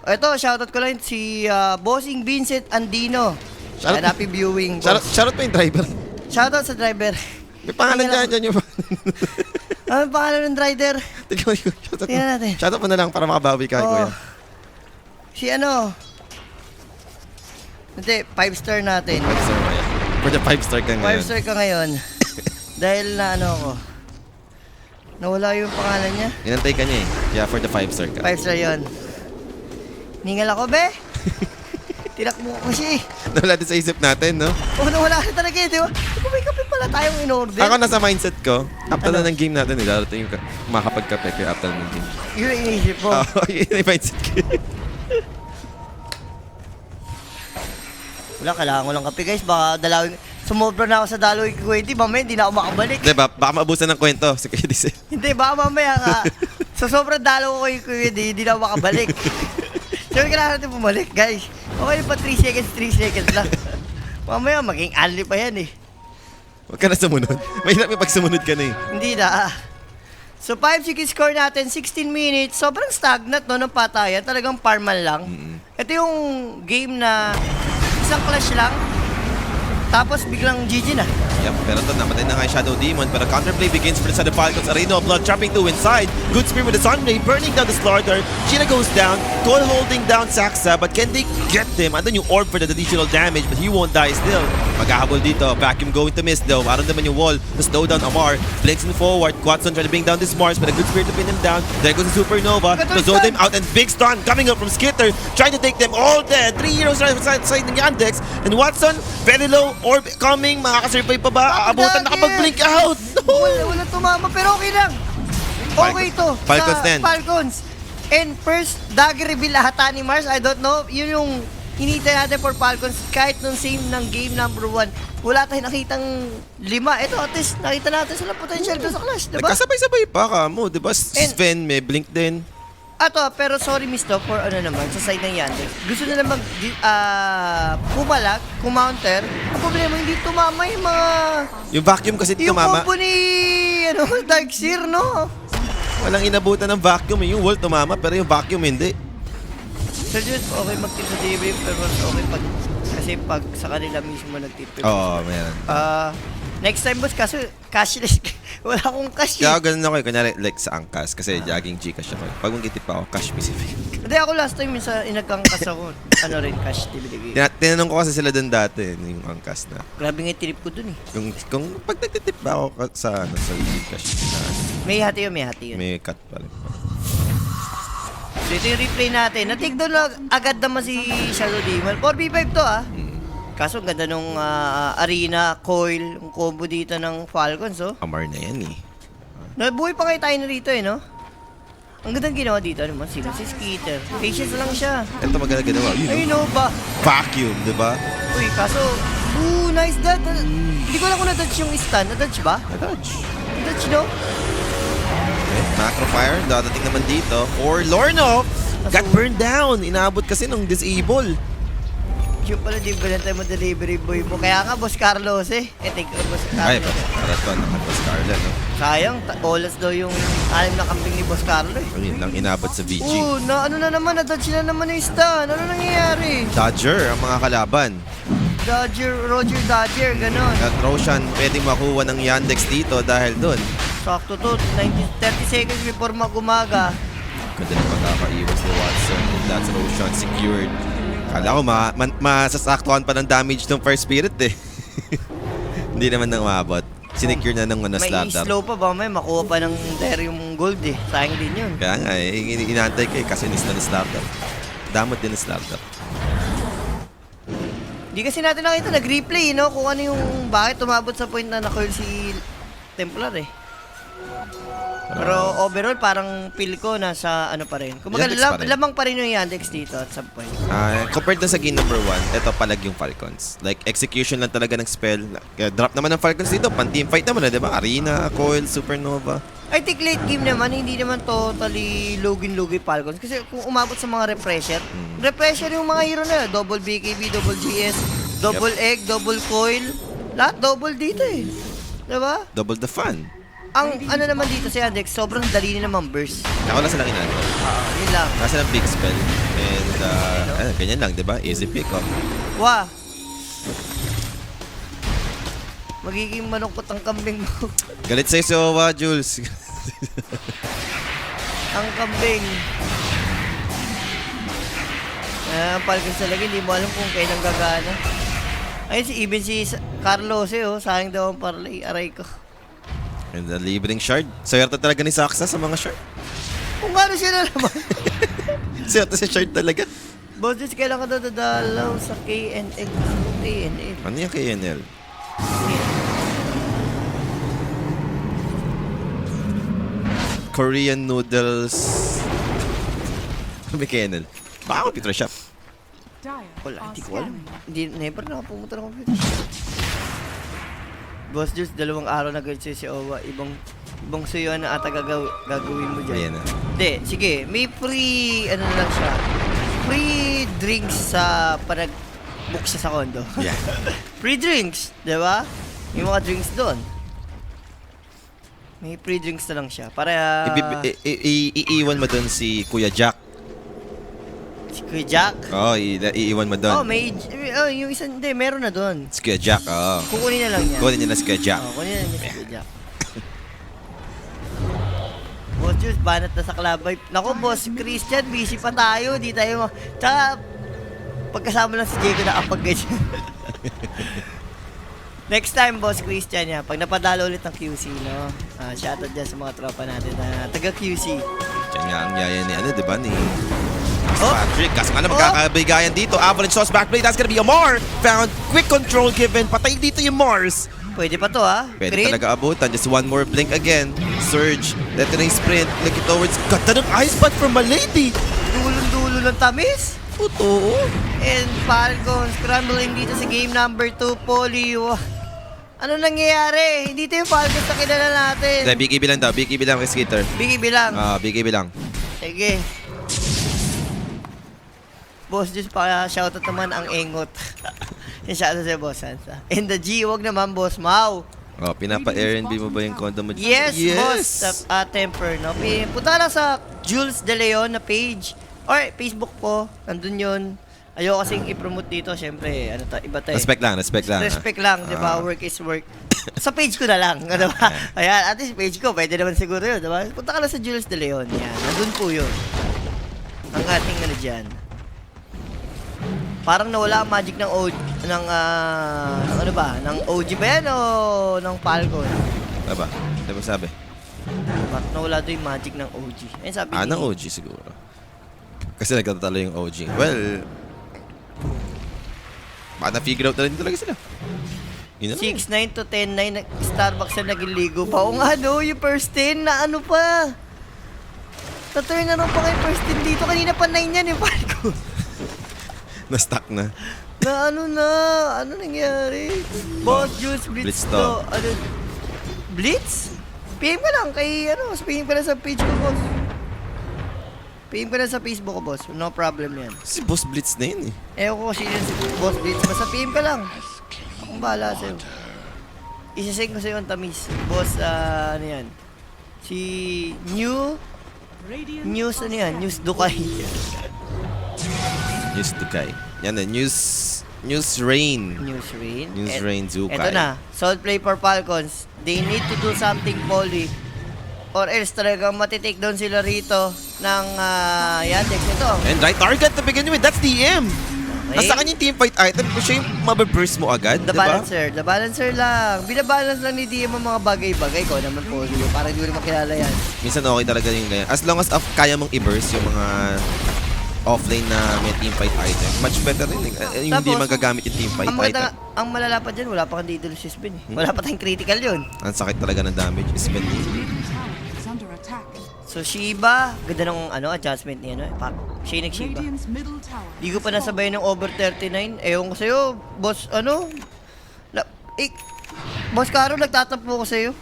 Ito, shoutout ko lang si Bossing Vincent Andino. Shoutout- Happy viewing. Shoutout pa yung driver. Shoutout sa driver. May pangalan dyan yung Ano pangalan ng driver? Tignan ko. Shoutout Tingnan natin. mo. Shoutout mo na lang para makabawi ka, kuya. Si ano? Hindi, 5-star natin. 5-star mo yan. For the 5-star ka ngayon. 5-star ka ngayon. Dahil na ano ako. Nawala yung pangalan niya. Inantay ka niya eh. Kaya for the 5-star ka. 5-star yun. Ningal ako, be. Tinakbo ko siya eh. Nawala din sa isip natin, no? Oh, nawala ka talaga eh, di ba? May kape pala tayong in-order. Ako nasa mindset ko, after Ano? na ng game natin, darating yung makakapagkape ko after ng game. Yun ang inisip mo. Yun yung mindset ko. Wala, kailangan ko lang kape guys. Baka dalawin. Sumobra na ako sa dalawin ko. Hindi, mamaya hindi na ako makabalik. Diba? Baka maabusan ng kwento si Kuya Dice. Hindi, baka mamaya ka. Sa sobrang dalaw ko yung kuya, hindi na ako makabalik. So, kailangan natin bumalik, guys. Okay pa 3 seconds lang. Mamaya maging ali pa yan eh. Huwag ka na sumunod. Mahirap yung pag sumunod ka na eh. Hindi na. So 5-6 score natin, 16 minutes. Sobrang stagnant no ng patayan. Talagang parman lang. Ito yung game na isang clash lang. Tapos biglang GG na. Yep, pero ito, namatay na nga yung Shadow Demon. Pero counterplay begins for the side of Falcons. Arena of Blood trapping to inside. Good Spear with the Sunray, burning down the Slaughter. Cheetah goes down. Cole holding down Saxa. But can they get him? Andun yung orb for the additional damage, but he won't die still. Maghahabol dito. Vacuum going to miss though. Aron naman yung wall to slow down Amar. Blinks in forward. Quadson trying to bring down this Mars, but a good Spear to pin him down. There goes the Supernova to zone them out, and big stun coming up from Skitter, trying to take them all dead. 3 heroes right side ng Yandex. And Watson, very low. Orb coming. Makakasurvive pa ba? Aabutan, nakapag-blink out. No! Wala tumama, pero okay lang. Okay to. Falcons sa din. Falcons. And first, dagger reveal ata ni Mars. I don't know. Yun yung hinintay natin for Falcons. Kahit nung same ng game number 1, wala tayong nakitang 5. Ito, at least nakita natin sila potential doon sa clash, diba? Nagkasabay-sabay pa ka mo, diba? Sven may blink din. Ato, pero sorry Miss Do, for ano naman, sa side ng Yandex. Gusto nila mag, pumalag, kumounter. Ang problema, hindi tumama yung mga... Yung vacuum kasi Yung tumama. combo ni, Darkseer, no? Walang inabutan ng vacuum eh. Yung wall tumama, pero yung vacuum hindi. So, yun, okay mag-tip sa debrief, pero mas okay pag, kasi pag sa kanila mismo nag-tip. Oo, meron. Next time, boss, kaso cashless. Wala akong cash. Kaya ganun ako eh. Kunyari, like sa angkas. Kasi jogging Gcash ako. Pag magkitip pa ako, cash specific. Hindi, ako last time, sa inagkangkas ako, ano rin, cash tibili. Tinanong ko kasi sila dun dati, yung angkas na. Grabe nga yung trip ko dun eh. Kung pag nagtitip ba ako sa Gcash, May hati yun. may cut pa rin. So, ito yung replay natin. Na-take down na agad naman si Shadow Demon. 4v5 to Kaso ang ganda nung arena, coil, yung combo dito ng Falcons, Amar na yan eh. Nabuhay pa kayo tayo na rito no? Ang gandang ginawa dito, ano man, sino? Si Skitter. Patience lang siya. Ito maganda ginawa. Ayun ba? Vacuum, di ba? Uy, kaso, nice that. Hindi ko lang kung na-dodge yung stun. Na-dodge ba? Na-dodge. Na-dodge, no? Okay, macro fire. Dadating naman dito. For Lorno, got burned down. Inaabot kasi nung disable. Yung pala, di ba tayo delivery boy mo? Kaya nga, Boss Carlos take ko, Boss Carlos. Ay, para to, nakapos Carla, no? Sayang, olas daw yung alim na kambing ni Boss Carlo Ayun lang, inabot sa VG. Ano na naman, na-dodge na naman yung stun. Ano nangyayari? Dodger, ang mga kalaban. Roger Dodger, ganon. At Roshan, pwedeng makuha ng Yandex dito dahil doon. Sakto to, 30 seconds before magumaga. Ganda ng pagkakaiwas ni Watson. And that's Roshan secured. Kala ko masasaktuhan pa ng damage ng First Spirit eh. Hindi naman nang umabot. Sinecure na ng May Slaughter. slow pa ba? May makuha pa ng Therium Gold Sayang din yun. Kaya nga eh, inaantay ko eh kasi nis na Slaughter. Damot din ng Slaughter. Hindi kasi natin nakita nag-replay, no? Kung ano yung bakit umabot sa point na na-coil si Templar Pero overall, parang feel ko nasa ano pa rin. Kumbaga, Yandex pa rin. lamang pa rin yung Yandex dito at some point. Compared dun sa game number 1, ito palag yung Falcons. Like, execution lang talaga ng spell. Kaya drop naman ng Falcons dito. Pan-team fight naman, di ba? Arena, Coil, Supernova. I think late game naman, hindi naman totally lugin-lugi Falcons. Kasi kung umabot sa mga refresher, refresher yung mga hero na. Double BKB, double GS, double egg, double coil. Lahat double dito Diba? Double the fun. Ang ano naman dito sa Yandex, sobrang dali nilang burst. Wala silang inano. Yun lang. Nasa ng big spell. And, ganyan lang, di ba? Easy pick up. Wah! Magiging malungkot ang kambing mo. Galit sa'yo si Owa, Jules. Ang kambing. Ang Falcons talaga, hindi mo alam kung kailan gagana. Ayun, even si Carlos sayang daw ang parlay. Aray ko. And the libreng shard. Swerte talaga ni Saxa sa mga shard. Kung ano siya na naman. Swerte sa shard talaga. Boss, kailan ka daw dadalaw sa KNL? KNL. Ano yung KNL? Korean noodles. Sabi KNL. Baka computer shop. Dire Wala, are hindi ko alam. scanning. Hindi, never na pumunta ng computer. Boss Jules, 2 araw na ganyan si Owa. Ibang suyo na ata gagawin mo dyan. Ayan na. Hindi, sige. May free, ano na lang siya. Free drinks sa book siya sa condo. Yeah. Free drinks, di ba? Yung mga drinks doon. May free drinks na lang siya. Para... Iiwan mo doon si Kuya Jack. si Kuya Jack. Oo, iiwan mo doon. Oh, may... yung isa, hindi, meron na doon. Si Kuya Jack, oo. Kukunin na lang niya. Kunin nila si Kuya Jack. Kunin na niya si Kuya Jack. Boss Jules, banat na sa club vibe. Naku, Boss Christian, busy pa tayo. Di tayo... Tsaka, pagkasama lang si Diego na kapag ganyan. Next time, Boss Christian, yan. Pag napadalo ulit ng QC, no? Shoutout dyan sa mga tropa natin na taga QC. Diyan nga ang yaya ni, ano, di ba, ni... Oh. Patrick, kaso nga na magkakabigayan dito. Avalanche sauce backplay, that's gonna be a Mar. Found, quick control given. Patay dito yung Mars. Pwede pa to, ha? Pwede Crit. talaga abutan. Just one more blink again. Surge. Letter ng sprint. Looking towards... Ganda ng ice spot from Malady. Dulong-dulo ng tamis. Totoo. And Falcon scrambling dito sa game number 2, Poly. Ano nangyayari? Hindi ito yung Falcons na kilala natin. Hindi, BKB lang daw. BKB lang kay Skitter. BKB lang. BKB lang. Sige. Boss Juice, pa shoutout naman ang engot. Yung shoutout sa Boss Sansa. And the G, wag naman Boss Mau. Pinapa-R&B mo ba yung condo mo? Yes, Boss Temper, no? Punta lang sa Jules De Leon na page. Or Facebook ko, nandun yun. Ayoko kasing i-promote dito, syempre, iba tayo. Respect lang, respect lang. Respect lang, di ba? Work is work. Sa page ko na lang, di ba? Ayan, at least page ko, pwede naman siguro yun, di ba? Punta ka lang sa Jules De Leon, yan. Nandun po yun. Ang ating ano dyan. Parang nawala ang magic ng OG, ng ano ba? Ng OG ba yan o ng Falcon? Diba? Diba sabi? Parang nawala doon yung magic ng OG. Ayun sabi ni... Ng OG siguro. Kasi nagtatalo yung OG. Well, baka na-figure out na rin talaga sila. Yun na lang. 6-9 to 10-9, Starbucks na naging ligo pa. O nga no, yung first 10 na ano pa. Taturn na rin pa kayo first 10 dito. Kanina pa 9 yan yung Falcon. Na-stuck na. Na ano na? Ano nangyari? Boss Juice, Blitz Blitz to. to. Ano? Blitz? PM ka lang kay ano, PM ka lang sa page ko, boss. PM ka lang sa Facebook ko, boss. No problem yan. Si Boss Blitz na yun eh. Ewan ko sino si Boss Blitz. Basta PM ka lang. Akong bahala sa'yo. Isasend ko sa'yo ang tamis. Boss, ano yan? Si Radiant News, ano yan? News Dukay. News Dukay. Yan na, News Rain. News Rain. News Rain Dukay. Eto na. Solid play for Falcons. They need to do something, Polly. Or else talagang matitake down sila rito ng Yandex ito. And right target to begin with, that's DM. Okay. Nasa kanya yung teamfight item, kung siya yung mababurst mo agad, The diba? the balancer lang. Binabalance lang ni DM ang mga bagay-bagay ko naman po. Parang hindi ko rin makilala yan. Minsan okay talaga yung ganyan. As long as kaya mong i-burst yung mga offlane na may teamfight item, much better rin. Yung hindi Tapos, magagamit yung teamfight Ang item. maganda, ang malala pa dyan, wala pa kang dito si Spin. Wala pa tayong critical yun. Ang sakit talaga ng damage. Spend middle tower is under attack. So Shiba, ganda ng adjustment niya, no? Siya yung nag-Shiba. Radiant's middle tower. Di ko pa nasabay ng over 39. Ewan ko sa'yo, boss, Boss Caro, nagtatampo ko sa'yo.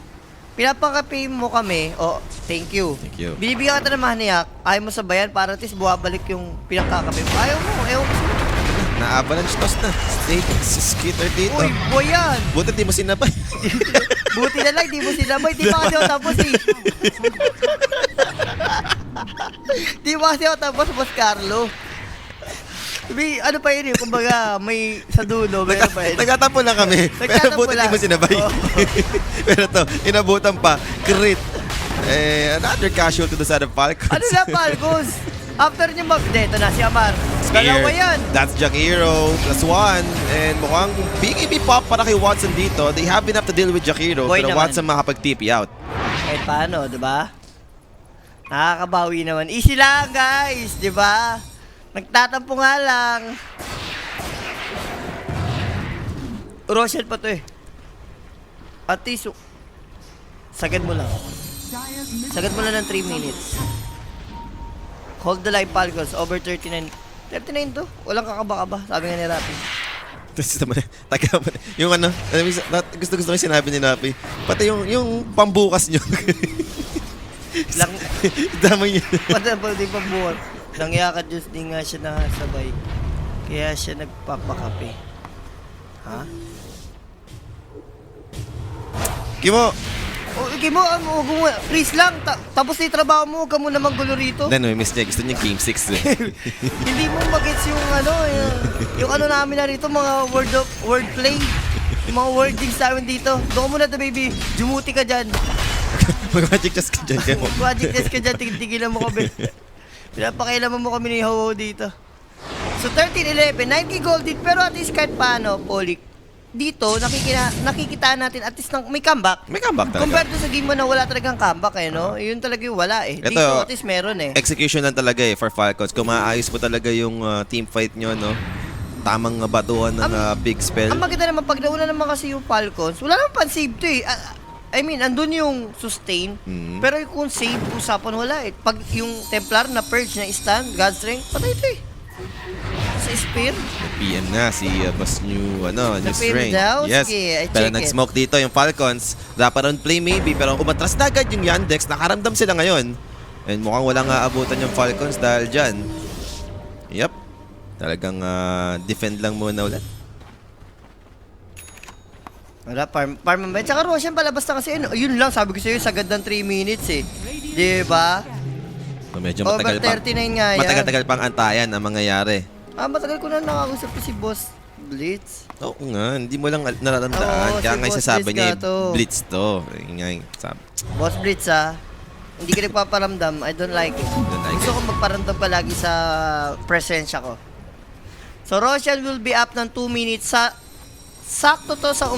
Pinapaka-pay mo kami. Oh, thank you. Thank you. Binibigyan ka na ng maniac. Ayaw mo sabayan para at least buwabalik yung pinakakape mo. Ayaw mo, ewan ko sa'yo. Na-avalanche toss na. Stay si Skitter dito. Uy, boy yan. Buti di mo sinabay. Buti na lang, di mo sinabay. Di pa kasi ako tapos eh. Di ba kasi ako tapos, Boss Carlo? Ano pa yun eh, kumbaga may sa dulo, meron pa yun. Nagtatampo lang kami. Pero Nagtatampo buti di lang. mo sinabay. Oo. Pero to, inabutan pa. Crit. Another casualty to sa Falcons. Ano na, Falcons? After nyo deto na si Amar. Dalawa yan. That's Jakiro, +1. And mukhang BKB pop para kay Watson dito. They have enough to deal with Jakiro. Boy Pero naman. Watson makapag-TP out. Kahit paano, di ba? Nakakabawi naman. Easy lang, guys, di ba? Nagtatampo nga lang. Rochelle pa to eh. At least, sagad mo lang. Dire's middle Sagad mo lang ng 3 minutes. Hold the line, Falcons. Over 39. 39 to. Walang kakaba-kaba. Sabi nga ni Rapi. Tapos naman, taga mo. Yung gusto ko yung sinabi ni Napi. Pati yung pambukas nyo. Lang, Damay nyo. pati di pa buwan. Nangyakad Diyos, di nga siya nakasabay. Kaya siya nagpapakape. Ha? Kimo! O, okay mo, please lang. Tapos na yung trabaho mo, huwag ka muna manggulo rito. Then, may miss niya. Gusto niya game 6 eh. Hindi mo magets yung yung ano namin na rito, mga wordplay. Yung mga wordings namin dito. Doon mo na to, baby. Jumuti ka dyan. Mag-magic chess ka dyan. Kimo. Magic test ka dyan, tigilan mo kami. Pinapakailaman mo kami ni Ho dito. So 13-11, 9k gold din, pero at least kahit paano, Polik, dito, nakikita natin at least may comeback. May comeback talaga. Compared to sa game mo na wala talagang comeback no? Yun talaga yung wala Ito, Dito at least meron Execution lang talaga for Falcons. Kung maayos mo talaga yung team fight nyo, no? Tamang batuhan ng big spell. Ang maganda naman, pag nauna naman kasi yung Falcons, wala naman pan-save to I mean, andun yung sustain, pero kung save, usapan wala Pag yung Templar na purge na stun, God's Strength, patay to Sa Spear. PM na si Boss New, New PM Strain. daw? Yes. Sige, I Pero check nag-smoke dito yung Falcons. Wraparound play maybe, pero umatras na agad yung Yandex. Nakaramdam sila ngayon. And mukhang walang aabutan yung Falcons dahil dyan. Yep. Talagang defend lang muna ulit. Wala, farm ba? Tsaka Roshan palabas na kasi, yun lang, sabi ko sa'yo, sagad ng 3 minutes Diba? So, medyo Over matagal pa. 39 nga yan. Matagal-tagal pang antayan ang mangyayari. Matagal ko na nakakusap ko si Boss Blitz. Oo nga, hindi mo lang nararamdaman. Oo, Kaya si nga Boss sasabi Blitz niya, nga to. blitz to. Yun nga yung sabi. Boss Blitz hindi ka nagpaparamdam, I don't like it. Don't like Gusto ko magparamdam palagi sa presensya ko. So Roshan will be up ng 2 minutes sakto to sa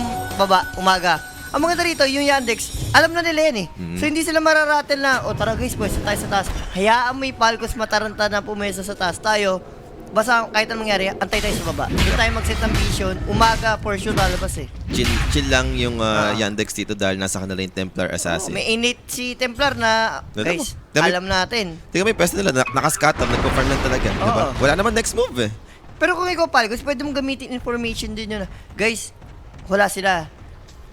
umaga. Ang maganda rito, yung Yandex, alam na nila yan So hindi sila mararatel na, tara guys, pwesa tayo sa taas. Hayaan mo yung Falcons mataranta na pumesa sa taas tayo. Basta kahit anong mangyari, antay tayo sa baba. Hindi tayo mag-set ng vision. Umaga, for sure, lalabas Chill lang yung Yandex dito dahil nasa kanila yung Templar Assassin. May init si Templar na, guys, Dami- alam natin. Tingnan mo yung pwesto nila, nakascatter, nag-farm lang talaga. Diba? Oo. Wala naman next move Pero kung ikaw, Falcons, pwede mong gamitin information din yun guys, wala sila.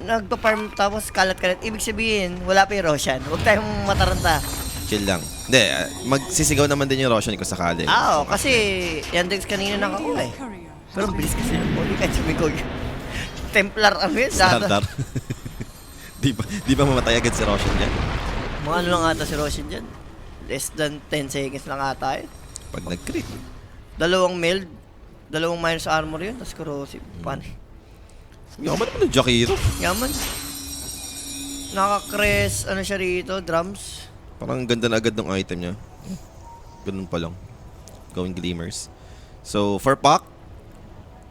Nagpa-farm tapos kalat-kalat. Ibig sabihin, wala pa yung Roshan. Huwag tayong mataranta. Chill lang. Hindi, magsisigaw naman din yung Roshan kung sakali. Kasi Yandex kanina nakakuha Courier. Pero ang bilis kasi ng Poly kahit sumigaw yun. Templar ang yun. Starter. di ba mamatay agad si Roshan dyan? Mga ano lang ata si Roshan dyan. Less than 10 seconds lang ata Pag nag-crit. Dalawang meld. Dalawang minus armor yun. Tapos corrosive. Paano? Yaman naman ng Jakiro. Yaman. Naka-crest, siya rito, drums. Parang ganda na agad ng item niya. Ganun pa lang. Going glimmers. So, for Pac,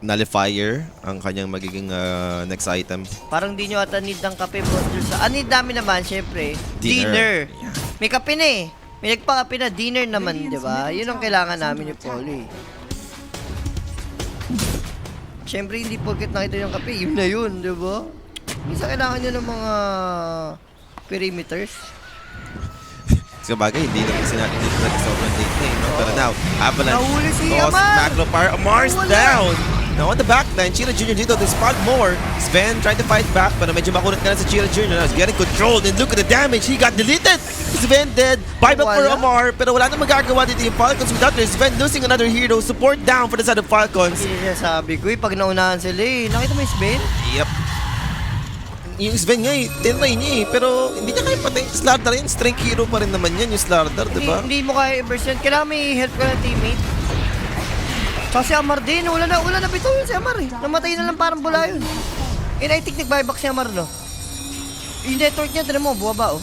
Nullifier ang kanyang magiging next item. Parang di nyo ata need ng kape, boss. Need namin naman, syempre. Dinner. Dinner. May kape na May nagpakape na dinner naman, di ba? Yun ang kailangan namin yung Poly. Syempre, hindi porket nakita yung kape, yun na yun, di ba? Minsan kailangan nyo ng mga perimeters. So bagay, hindi naman kasi natin dito sobrang late na no? Pero now, Avalanche. Nahuli si Toss, Amar! Macro Fire, Amar's Nawala. down! Now on the backline, Chira Jr. dito to spot more. Sven tried to fight back, pero medyo makunat ka na sa Chira Jr. Now he's getting controlled, and look at the damage, he got deleted! Sven dead, buyback for Wala. Amar, pero wala na magagawa dito yung Falcons without their Sven losing another hero. Support down for the side of Falcons. Hindi niya sabi ko, pag naunahan sila Nakita mo yung Sven? Yep. Yung Sven nga tinry niya pero hindi niya kaya patay. Slardar yun, strength hero pa rin naman yan, yung Slardar, diba? Hindi mo kaya i-burst yan. Kailangan may help ka ng teammate. Tsaka si Amar din. Wala na bitaw yun si Amar Namatay na lang parang bula yun. I think nag-buyback si Amar, no? Yung network niya, tinan mo, buwaba,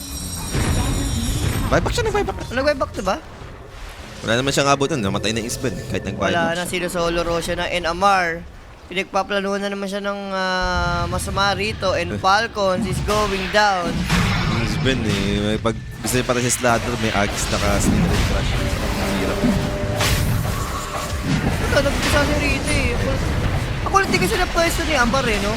Buyback siya, nag-buyback. Nag-buyback, diba? Wala naman siyang abot nun, namatay na yung Sven kahit nag-buyback Wala na sila solo Roshan na and Amar. Pinagpaplanuhan na naman siya ng masama rito and Falcons is going down. Yung Sven may pag gusto niya para sa Slardar, may Agis na ka-Slytherin crush. Hirap. Ito, nagpisa si rito Ako hindi kasi na-pwesto ni Amar no?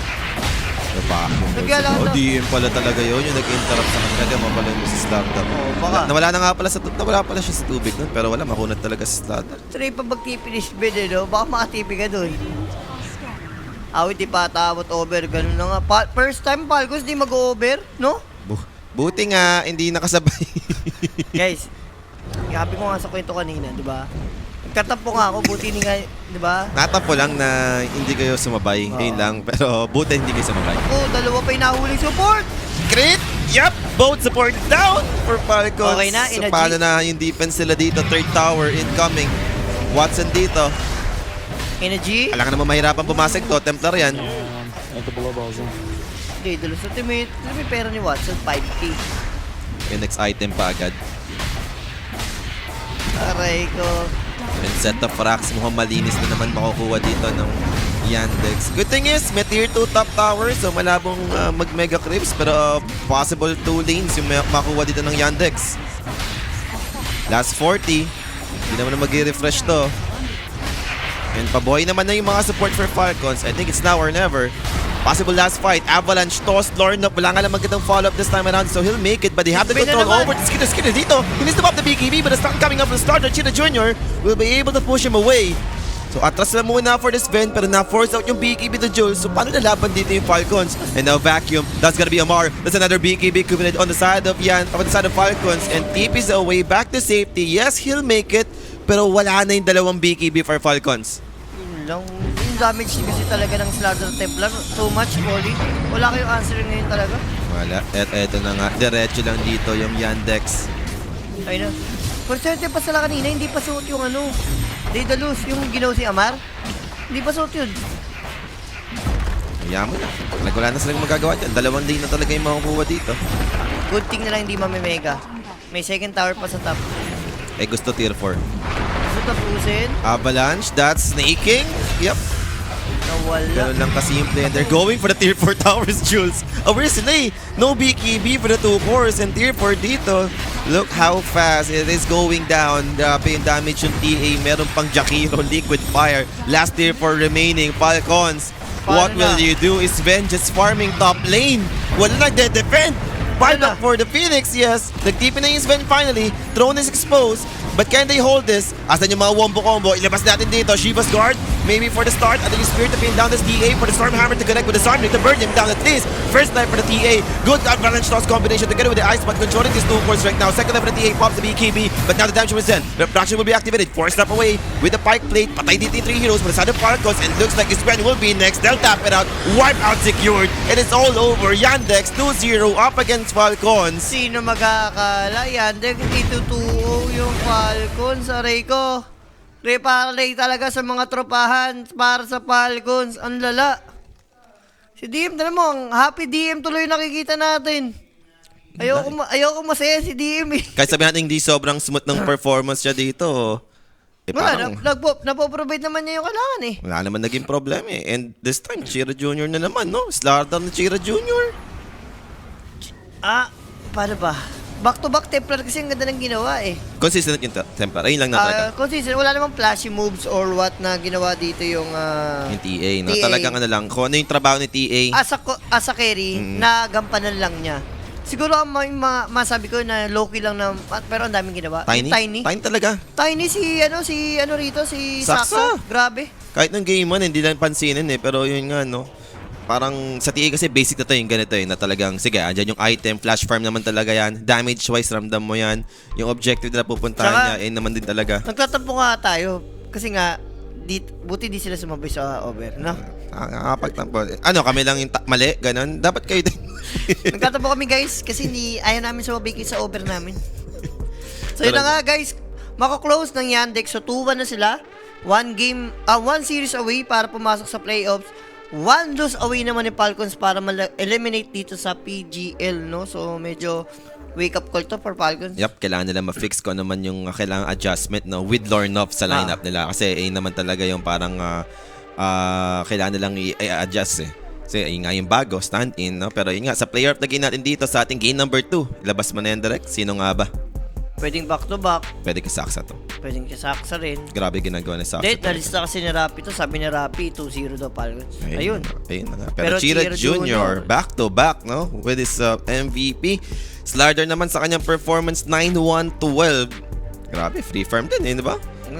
Nagyala na. DM pala talaga yun, yung nag-interrupt sa kanila, kaya mapala yung si Slardar. Baka. Nawala na nga pala nawala pala siya sa tubig nun, pero wala, makunat talaga si Slardar. Try pa mag-TP ni Sven no? Baka makatipi ka dun. Awit di pa tawat over, ganun na nga. First time Falcons di mag-over, no? Buti nga, hindi nakasabay. Guys, sabi ko nga sa kwento kanina, di ba? Nagtatampo nga ako, buti ni nga, di ba? Natampo lang na hindi kayo sumabay. Yun lang. Pero buti hindi kayo sumabay. Oh, dalawa pa yung nahuling support. Crit! Yup! Both support down for Falcons. Okay na, So Ina G. paano na yung defense nila dito? Third tower incoming. Watson dito. Energy. Alam ka naman mahirapan pumasok to. Templar yan. Okay, dalos ultimate. Ano may pera ni Watson? 5K. Yung next item pa agad. Aray ko. And set of racks. Mukhang malinis na naman makukuha dito ng Yandex. Good thing is, may tier 2 top tower. So malabong mag-mega creeps. Pero possible 2 lanes yung makuha dito ng Yandex. Last 40. Hindi naman na mag-refresh to. And pabuhay naman na yung mga support for Falcons. I think it's now or never. Possible last fight. Avalanche, toss, Lorna. Wala nga lang magandang follow-up this time around. So he'll make it. But they have the Spin na control naman. over to Skidder dito. He needs to pop the BKB. But the stun coming up from starter. Cheetah Jr. will be able to push him away. So atras lang muna for this Ven. Pero na-force out yung BKB to Jules. So paano nalaban dito yung Falcons? And now Vacuum. That's gonna be Amar. That's another BKB committed on the side of Falcons. And TP's away back to safety. Yes, he'll make it. Pero wala na yung dalawang BKB for Falcons. Yun lang. Yung damage kasi talaga ng Slaughter Templar. Too much, Polly. Wala kayong answer ngayon talaga. Wala. Eto na nga. Diretso lang dito yung Yandex. Ayun na. Porsyente pa sila kanina, hindi pa suot yung ano. Daedalus, yung ginawa si Amar. Hindi pa suot yun. Kaya mo na. Wala na silang magagawa dyan. Dalawang lane na talaga yung makukuha dito. Good thing na lang hindi mamimega. May second tower pa sa top. Eh gusto tier 4. Gusto tapusin. Avalanche. That's snaking. Yep. Nawala. Ganun lang kasimple. And they're going for the tier 4 towers, Jules. Oh, where's Lay? No BKB for the 2 cores. And tier 4 dito. Look how fast it is going down. Grabe yung damage yung TA. Meron pang Jakiro, Liquid Fire. Last tier 4 remaining. Falcons. What will you do? Is Ven just farming top lane? Wala na defend. Fight Wala. up for the Phoenix, yes. Nag-TP na yung Sven finally. Throne is exposed. But can they hold this? Asan yung mga wombo combo? Ilabas natin dito. Shiva's Guard. Maybe for the start. And then yung Spirit to pin down this TA for the Stormhammer to connect with the Storming to burn him down at least. First life for the TA. Good Avalanche toss combination together with the Ice, but controlling these 2 cores right now. Second life for the TA pops the BKB. But now the damage was done. The production will be activated. 4 step away with the Pike Plate. Patay dito yung 3 heroes for the side of Falcons. And looks like Sven will be next. They'll tap it out. Wipe out secured. And it's all over. Yandex 2-0 up against Falcons. Sino magkakala yan? Itutuo yung Falcons. Aray ko. Reparlay talaga sa mga tropahan para sa Falcons. Ang lala. Si DM, tala mo, ang happy DM tuloy nakikita natin. Ayoko masaya si DM eh. Kahit sabihin natin hindi sobrang smooth ng performance siya dito. Eh Wala, parang napoprovide naman niya yung kailangan eh. wala naman naging problema eh. And this time, Chira Jr. na naman, no? Slaughter na Chira Jr. Paano ba? Back-to-back Templar kasi ang ganda ng ginawa eh. Consistent yung Templar. Ayun lang na talaga. Consistent, wala namang flashy moves or what na ginawa dito yung... Yung TA, no? TA. Talagang ano lang. Kung ano yung trabaho ni TA. As a carry, nagampanan lang niya. Siguro ang masabi ko na low-key lang na, pero ang daming ginawa. Tiny? Yung Tiny. Tiny talaga. Tiny si rito, si Saksa. Saksa. Grabe. Kahit nung game 1, hindi lang pansinin eh. Pero yun nga, no? Parang sa TA kasi basic na to yung ganito eh. Na talagang, sige, andyan yung item, flash farm naman talaga yan. Damage-wise, ramdam mo yan. Yung objective na pupuntahan Tsaka, niya, eh naman din talaga. Nagtatampo nga tayo. Kasi nga, buti di sila sumabay sa over, no? Nakakapagtampo. Ano, kami lang yung mali? Ganon? Dapat kayo din. Nagtatampo kami guys kasi ayaw namin sumabay sa over namin. So yun na nga guys, mako-close ng Yandex. So 2-1 na sila. One series away para pumasok sa playoffs. 1 lose away naman ni Falcons para eliminate dito sa PGL, no? So medyo wake up call to for Falcons. Yup, kailangan nila ma-fix ko naman yung kailangan adjustment, no, with Lornoff sa lineup nila. Kasi naman talaga yung parang kailangan nilang i-adjust eh. Kasi yun nga yung bago, stand-in, no? Pero yun nga, sa player of the game natin dito sa ating game number 2, ilabas mo na yan direct. Sino nga ba? Pwedeng back-to-back. Pwede ka Saksa to. Pwedeng kasaksa rin. Grabe ginagawa ni Saksa. Dahil nalista kasi ni Rappi to. Sabi ni Rappi, 2-0 daw Falcons. Ayun. Ayun na nga. Pero Chira Jr. back-to-back, no? With his MVP. Slider naman sa kanyang performance, 9-1-12. Grabe, free farm din, di ba?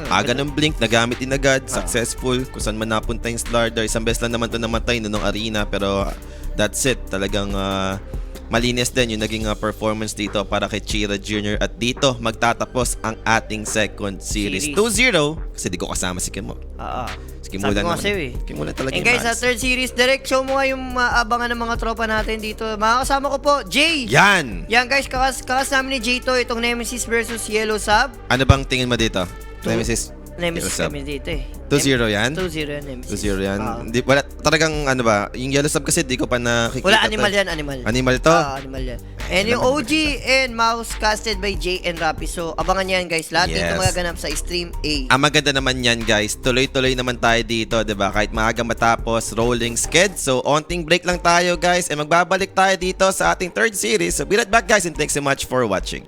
Aga ng blink, nagamit din agad, successful. Kung saan man napunta yung Slider. Isang beses lang naman ito namatay noong arena. Pero that's it. Talagang malinis din yung naging performance dito para kay Chira Jr. At dito magtatapos ang ating second series. 2-0 kasi di ko kasama si Kim mo. Oo. Kim Sabi Mulan ko naman. nga sa'yo eh. Kim Mulan talaga And yung guys, sa fans. third series, direct show mo nga yung maabangan ng mga tropa natin dito. Mga kasama ko po, Jay! Yan! Yan guys, kakas namin ni Jay to, itong Nemesis versus Yellow Sub. Ano bang tingin mo dito? Nemesis? Nemesis Yellow Sub. kami dito eh. 2-0 yan? 2-0 yan, Nemesis. 2-0 yan. Oo. Di, wala, talagang ano ba, yung Yellow Sub kasi di ko pa nakikita. Wala, to. animal yan, animal. Animal to? Animal yan. And yung OG and Mouse casted by Jay and Rapi. So, abangan yan guys. Lahat dito Yes. magaganap sa Stream A. Ang maganda naman yan guys, tuloy-tuloy naman tayo dito, 'di ba? Kahit maaga matapos, rolling sked. So, onting break lang tayo guys, and magbabalik tayo dito sa ating third series. So, be right back guys, and thanks so much for watching.